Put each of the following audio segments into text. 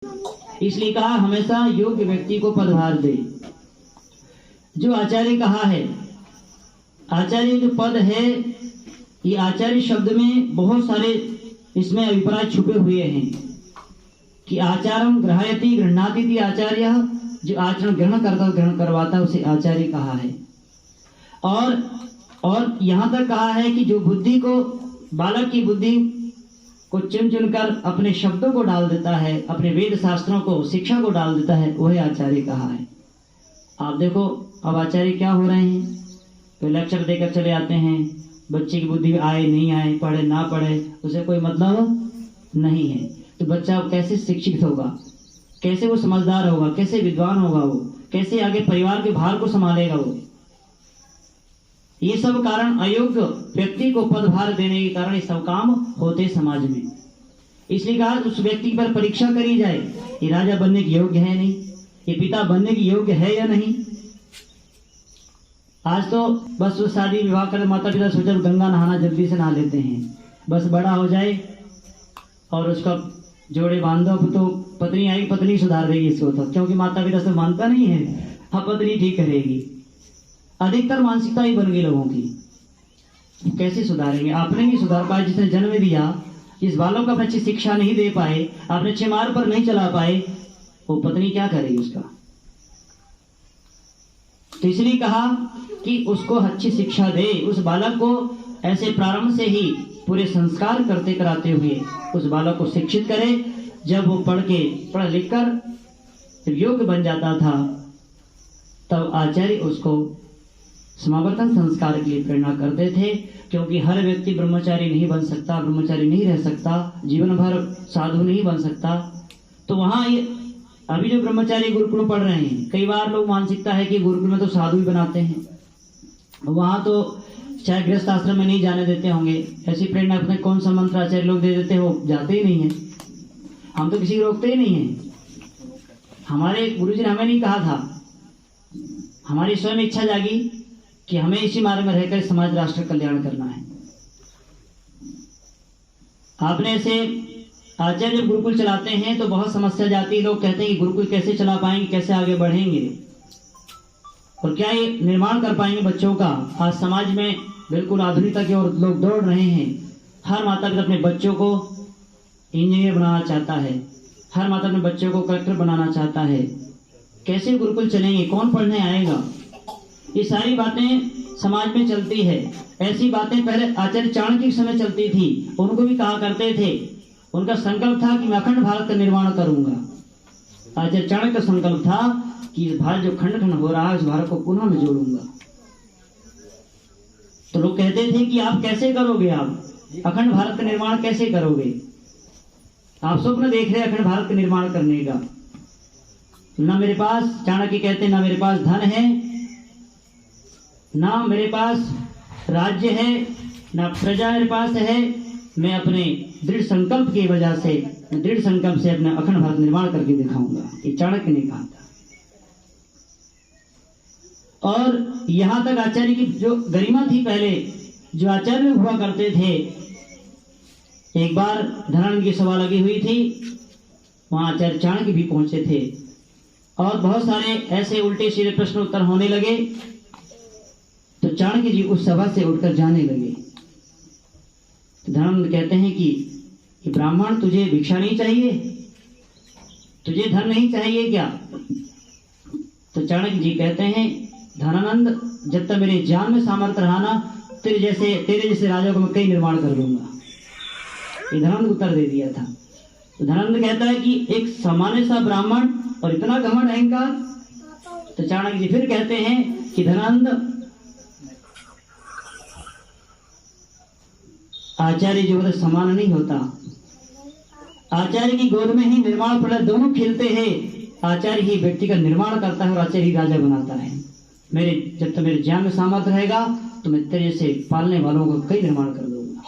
इसलिए कहा हमेशा योग्य व्यक्ति को पदभार दे। जो आचार्य कहा है, आचार्य जो पद है, ये आचार्य शब्द में बहुत सारे इसमें अभिप्राय छुपे हुए हैं कि आचारम ग्रहयति गृह्णाति इति आचार्य, जो आचरण ग्रहण करवाता उसे आचार्य कहा है। और यहाँ तक कहा है कि जो बुद्धि को, बालक की बुद्धि को चुन कर अपने शब्दों को डाल देता है, अपने वेद शास्त्रों को, शिक्षा को डाल देता है, वह आचार्य कहा है। आप देखो अब आचार्य क्या हो रहे हैं, तो लेक्चर देकर चले आते हैं, बच्चे की बुद्धि आए नहीं आए, पढ़े ना पढ़े, उसे कोई मतलब नहीं है। तो बच्चा कैसे शिक्षित होगा, कैसे वो समझदार होगा, कैसे विद्वान होगा, वो कैसे आगे परिवार के भार को संभालेगा वो। ये सब कारण अयोग्य व्यक्ति को पदभार देने के कारण ये सब काम होते समाज में। इसलिए कहा उस व्यक्ति पर परीक्षा करी जाए, ये राजा बनने के योग्य है नहीं, ये पिता बनने के योग्य है या नहीं। आज तो बस वो शादी विवाह कर माता पिता सोचा गंगा नहाना जल्दी से नहा लेते हैं, बस बड़ा हो जाए और उसका जोड़े बांधो, तो पत्नी आएगी, पत्नी सुधार देगी इसको, तो क्योंकि माता पिता से मानता नहीं है, हाँ पत्नी ठीक करेगी। अधिकतर मानसिकता ही बन गई लोगों की। कैसे सुधारेंगे, आपने नहीं सुधार पाए, जिसने जन्म दिया, जिस बालक को अच्छी शिक्षा नहीं दे पाए, आपने अच्छे मार्ग पर नहीं चला पाए, वो पत्नी क्या करेगी उसका। तो इसलिए कहा कि उसको अच्छी शिक्षा दे, उस बालक को ऐसे प्रारंभ से ही पूरे संस्कार करते कराते हुए उस बालक को शिक्षित करे। जब वो पढ़ लिख कर योग्य बन जाता था, तब आचार्य उसको समावर्तन संस्कार के लिए प्रेरणा करते थे, क्योंकि हर व्यक्ति ब्रह्मचारी नहीं बन सकता, ब्रह्मचारी नहीं रह सकता, जीवन भर साधु नहीं बन सकता। तो वहाँ ये अभी जो ब्रह्मचारी गुरुकुल पढ़ रहे हैं, कई बार लोग मानसिकता है कि गुरुकुल में तो साधु ही बनाते हैं, वहाँ तो चाहे गृहस्थ आश्रम में नहीं जाने देते होंगे, ऐसी प्रेरणा अपने कौन सा मंत्र आचार्य लोग दे देते हो, जाते ही नहीं है। हम तो किसी को रोकते ही नहीं है, हमारे गुरुजी ने हमें नहीं कहा था, हमारी स्वयं इच्छा जागी कि हमें इसी मार्ग में रहकर समाज राष्ट्र कल्याण करना है। आपने ऐसे आचार्य जब गुरुकुल चलाते हैं तो बहुत समस्या जाती है, लोग कहते हैं कि गुरुकुल कैसे चला पाएंगे, कैसे आगे बढ़ेंगे और क्या ये निर्माण कर पाएंगे बच्चों का। आज समाज में बिल्कुल आधुनिकता की ओर लोग दौड़ रहे हैं। हर माता पिता अपने बच्चों को इंजीनियर बनाना चाहता है, हर माता अपने बच्चों को कलेक्टर बनाना चाहता है। कैसे गुरुकुल चलेंगे, कौन पढ़ने आएगा, ये सारी बातें समाज में चलती है। ऐसी बातें पहले आचार्य चाणक्य के समय चलती थी, उनको भी कहा करते थे, उनका संकल्प था कि मैं अखंड भारत का निर्माण करूंगा। आचार्य चाणक्य का संकल्प था कि भारत जो खंड खंड हो रहा है, उस भारत को पुनः मैं जोड़ूंगा। तो लोग कहते थे कि आप कैसे करोगे, आप अखंड भारत का निर्माण कैसे करोगे, आप स्वप्न देख रहे अखंड भारत का निर्माण करने का। ना मेरे पास, चाणक्य कहते ना मेरे पास धन है, ना मेरे पास राज्य है, ना प्रजा मेरे पास है, मैं अपने दृढ़ संकल्प की वजह से, दृढ़ संकल्प से अपने अखंड भारत निर्माण करके दिखाऊंगा, ये चाणक्य ने कहा था। और यहां तक आचार्य की जो गरिमा थी, पहले जो आचार्य हुआ करते थे, एक बार धनानंद की सभा लगी हुई थी, वहां आचार्य चाणक्य भी पहुंचे थे और बहुत सारे ऐसे उल्टे सीधे प्रश्न उत्तर होने लगे। तो चाणक्य जी उस सभा से उठकर जाने लगे। तो धनानंद कहते हैं कि ब्राह्मण तुझे भिक्षा नहीं चाहिए, तुझे धन नहीं चाहिए क्या। तो चाणक्य जी कहते हैं धनानंद, जब तक मेरे ज्ञान में सामर्थ्य रहा ना, तेरे जैसे राजा को मैं कई निर्माण कर लूंगा। ये धनानंद उत्तर दे दिया था। तो धनानंद कहता है कि एक सामान्य सा ब्राह्मण और इतना घमंड अहंकार। तो चाणक्य जी फिर कहते हैं कि धनानंद, आचार्य जो है समान नहीं होता, आचार्य की गोद में ही निर्माण प्रलय दोनों खिलते हैं। आचार्य ही व्यक्ति का निर्माण करता है और आचार्य ही राजा बनाता है। जब तक मेरे ज्ञान में सामर्थ्य रहेगा तो मैं तेरे से पालने वालों का कई निर्माण कर दूंगा।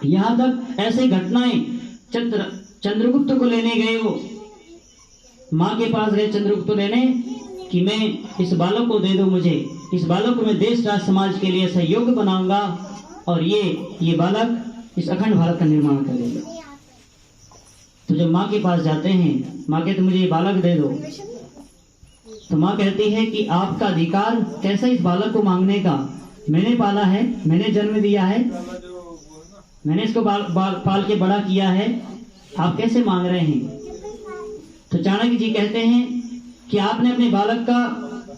यहाँ तक ऐसे घटनाएं, चंद्रगुप्त को लेने गए, वो माँ के पास गए चंद्रगुप्त को लेने कि मैं इस बालक को दे दो, मुझे इस बालक को मैं देश राष्ट्र समाज के लिए सहयोगी बनाऊंगा और ये बालक इस अखंड भारत का निर्माण करेगा। तो जब माँ के पास जाते हैं, माँ कहते मुझे ये बालक दे दो, तो माँ कहती है कि आपका अधिकार कैसा इस बालक को मांगने का, मैंने पाला है, मैंने जन्म दिया है, मैंने इसको पाल के बड़ा किया है, आप कैसे मांग रहे हैं। तो चाणक्य जी कहते हैं कि आपने अपने बालक का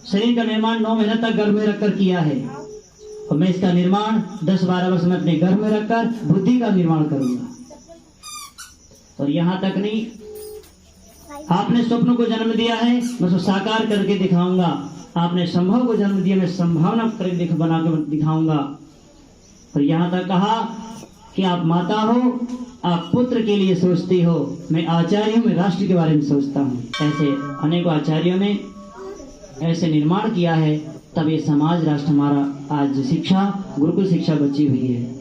शरीर का निर्माण 9 महीने तक गर्भ में रखकर किया है, और मैं इसका निर्माण 10-12 वर्ष में अपने गर्भ में रखकर बुद्धि का निर्माण करूंगा। और यहाँ तक नहीं, आपने स्वप्न को जन्म दिया है, मैं उसको साकार करके दिखाऊंगा। आपने संभव को जन्म दिया, मैं संभावना करके बना कर दिखाऊंगा। और यहाँ तक कहा कि आप माता हो, आप पुत्र के लिए सोचती हो, मैं आचार्य हूँ, मैं राष्ट्र के बारे में सोचता हूँ। ऐसे अनेकों आचार्यों ने ऐसे निर्माण किया है, तब ये समाज राष्ट्र हमारा आज शिक्षा, गुरुकुल शिक्षा बची हुई है।